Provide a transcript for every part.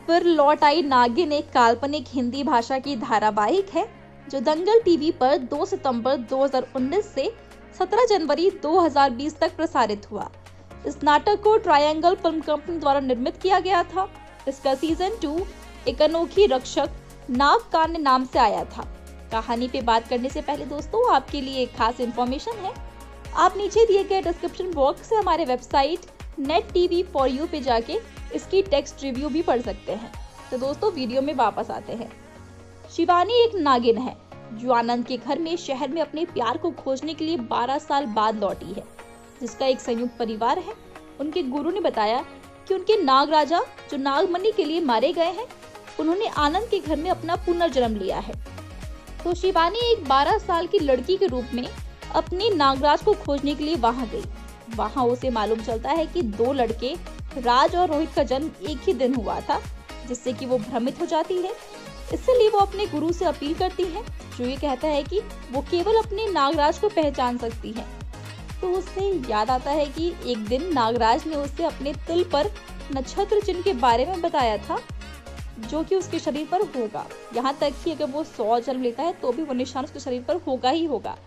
फिर लौट आई नागिन एक काल्पनिक हिंदी भाषा की धारावाहिक है जो दंगल टीवी पर 2 सितंबर 2019 से 17 जनवरी 2020 तक प्रसारित हुआ। इस नाटक को ट्रायंगल फिल्म कंपनी द्वारा निर्मित किया गया था। इसका सीजन 2 एक अनोखी रक्षक नागकान्य नाम से आया था। कहानी पे बात करने से पहले दोस्तों आपके लिए एक खास इन्फॉर्मेशन है। आप नीचे दिए गए डिस्क्रिप्शन बॉक्स से हमारे website net TV for you पे जाके इसकी टेक्स्ट रिव्यू भी पढ़ सकते हैं। तो दोस्तों वीडियो में वापस आते हैं। शिवानी एक नागिन है जो आनंद के घर में शहर में अपने प्यार को खोजने के लिए 12 साल बाद लौटी है, जिसका एक संयुक्त परिवार है। उनके गुरु ने बताया कि उनके नाग राजा जो नागमणि के लिए मारे गए हैं, उन्होंने आनंद के घर में अपना पुनर्जन्म लिया है। तो शिवानी एक 12 साल की लड़की के रूप में अपने नागराज को खोजने के लिए वहां गई। वहां उसे मालूम चलता है कि 2 लड़के राज और रोहित का जन्म एक ही दिन हुआ था, जिससे कि वो भ्रमित हो जाती है। इसलिए वो अपने गुरु से अपील करती है, जो ये कहता है कि वो केवल अपने नागराज को पहचान सकती है। तो उसे याद आता है कि एक दिन नागराज ने उसे अपने तिल पर नक्षत्र चिन्ह के बारे में बताया था, जो कि उसके शरीर पर होगा। यहाँ तक कि अगर वो 100 जन्म लेता है तो भी वो निशान उसके शरीर पर होगा ही होगा।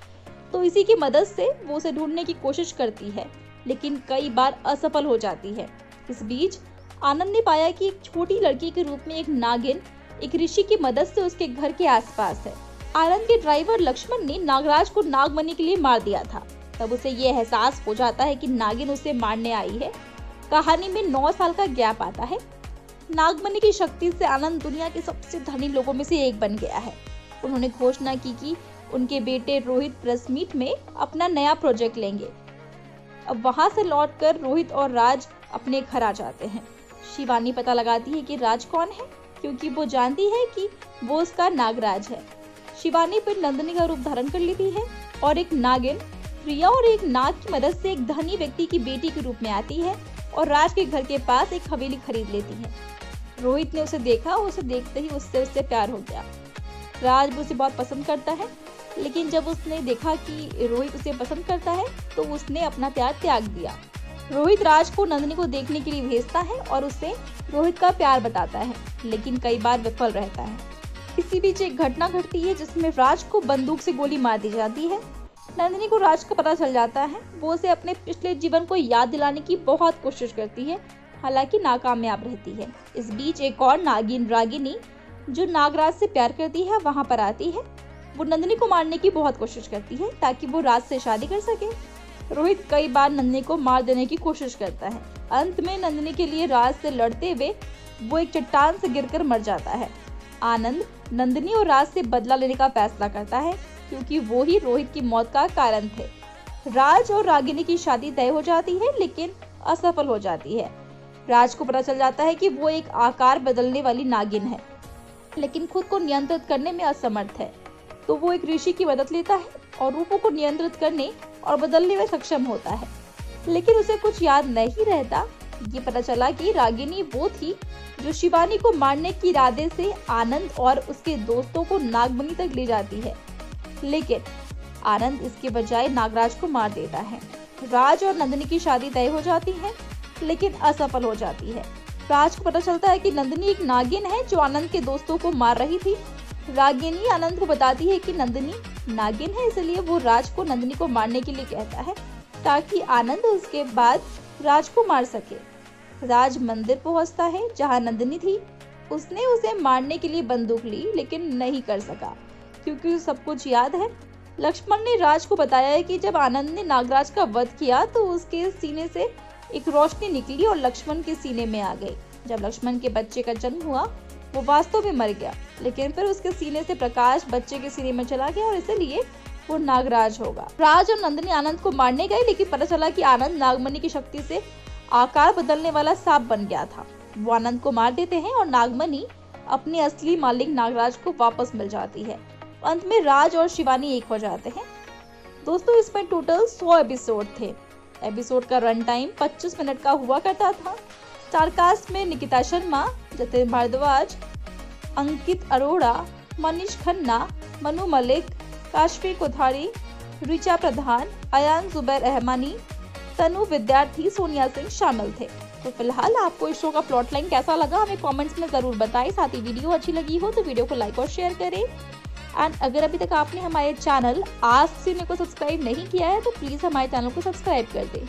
तो इसी की मदद से वो उसे ढूंढने की कोशिश करती है, लेकिन कई बार असफल हो जाती है। इस बीच आनंद ने पाया कि एक छोटी लड़की के रूप में एक नागिन एक ऋषि की मदद से उसके घर के आसपास है। आनंद के ड्राइवर लक्ष्मण ने नागराज को नागमणि के लिए मार दिया था। तब उसे ये एहसास हो जाता है कि नागिन उसे मारने आई है। कहानी में 9 साल का गैप आता है। नागमणि की शक्ति से आनंद दुनिया के सबसे धनी लोगों में से एक बन गया है। उन्होंने घोषणा की कि उनके बेटे रोहित प्रेस मीट में अपना नया प्रोजेक्ट लेंगे। अब वहां से लौटकर रोहित और राज अपने घर आ जाते हैं। शिवानी पता लगाती है कि राज कौन है, क्योंकि वो जानती है कि वो उसका नागराज है। शिवानी फिर नंदिनी का रूप धारण कर लेती है और एक नागिन प्रिया और एक नाग की मदद से एक धनी व्यक्ति की बेटी के रूप में आती है और राज के घर के पास एक हवेली खरीद लेती है। रोहित ने उसे देखा और उसे देखते ही उससे प्यार हो गया। राज उसे बहुत पसंद करता है, लेकिन जब उसने देखा कि रोहित उसे पसंद करता है तो उसने अपना प्यार त्याग दिया। रोहित राज को नंदिनी को देखने के लिए भेजता है और उसे रोहित का प्यार बताता है, लेकिन कई बार विफल रहता है। इसी बीच एक घटना घटती है जिसमें राज को बंदूक से गोली मार दी जाती है। नंदिनी को राज का पता चल जाता है। वो उसे अपने पिछले जीवन को याद दिलाने की बहुत कोशिश करती है, हालांकि नाकामयाब रहती है। इस बीच एक और नागिन रागिनी जो नागराज से प्यार करती है वहां पर आती है। वो नंदिनी को मारने की बहुत कोशिश करती है ताकि वो राज से शादी कर सके। रोहित कई बार नंदिनी को मार देने की कोशिश करता है। अंत में नंदिनी के लिए राज से लड़ते हुए वो एक चट्टान से गिरकर मर जाता है। आनंद नंदिनी और राज से बदला लेने का फैसला करता है, क्योंकि वो ही रोहित की मौत का कारण थे। राज और रागिनी की शादी तय हो जाती है, लेकिन असफल हो जाती है। राज को पता चल जाता है कि वो एक आकार बदलने वाली नागिन है, लेकिन खुद को नियंत्रित करने में असमर्थ है। तो वो एक ऋषि की मदद लेता है और रूपों को नियंत्रित करने और बदलने में सक्षम होता है, लेकिन उसे कुछ याद नहीं रहता। ये पता चला कि रागिनी वो थी जो शिवानी को मारने के इरादे से आनंद और उसके दोस्तों को नागमणि तक ले जाती है, लेकिन आनंद इसके बजाय नागराज को मार देता है। राज और नंदिनी की शादी तय हो जाती है, लेकिन असफल हो जाती है। राज को पता चलता है कि नंदिनी एक नागिन है जो आनंद के दोस्तों को मार रही थी। रागिनी आनंद को बताती है कि नंदिनी नागिन है, इसलिए वो राज को नंदिनी को मारने के लिए कहता है ताकि आनंद उसके बाद राज को मार सके। राज मंदिर पहुंचता है जहां नंदिनी थी। उसने उसे मारने के लिए बंदूक ली, लेकिन नहीं कर सका क्योंकि उसे सब कुछ याद है। लक्ष्मण ने राज को बताया है कि जब आनंद ने नागराज का वध किया तो उसके सीने से एक रोशनी निकली और लक्ष्मण के सीने में आ गई। जब लक्ष्मण के बच्चे का जन्म हुआ वो वास्तव में मर गया, लेकिन फिर उसके सीने से प्रकाश बच्चे के सीने में चला गया और इसलिए वो नागराज होगा। राज और नंदिनी आनंद को मारने गए, लेकिन पता चला कि आनंद नागमणि की शक्ति से आकार बदलने वाला सांप बन गया था। वो आनंद को मार देते हैं और नागमणि अपने असली मालिक नागराज को वापस मिल जाती है। अंत में राज और शिवानी एक हो जाते हैं। दोस्तों इसमें टोटल 100 एपिसोड थे। एपिसोड का रन टाइम 25 मिनट का हुआ करता था। स्टारकास्ट में निकिता शर्मा, जतिन भारद्वाज, अंकित अरोड़ा, मनीष खन्ना, मनु मलिक, काशवी कोठारी, ऋचा प्रधान, अयान जुबैर रहमानी, तनु विद्यार्थी, सोनिया सिंह शामिल थे। तो फिलहाल आपको इस शो का प्लॉट लाइन कैसा लगा हमें कमेंट्स में ज़रूर बताएं। साथ ही वीडियो अच्छी लगी हो तो वीडियो को लाइक और शेयर करें। एंड अगर अभी तक आपने हमारे चैनल आस्क सिने को सब्सक्राइब नहीं किया है तो प्लीज़ हमारे चैनल को सब्सक्राइब कर दें।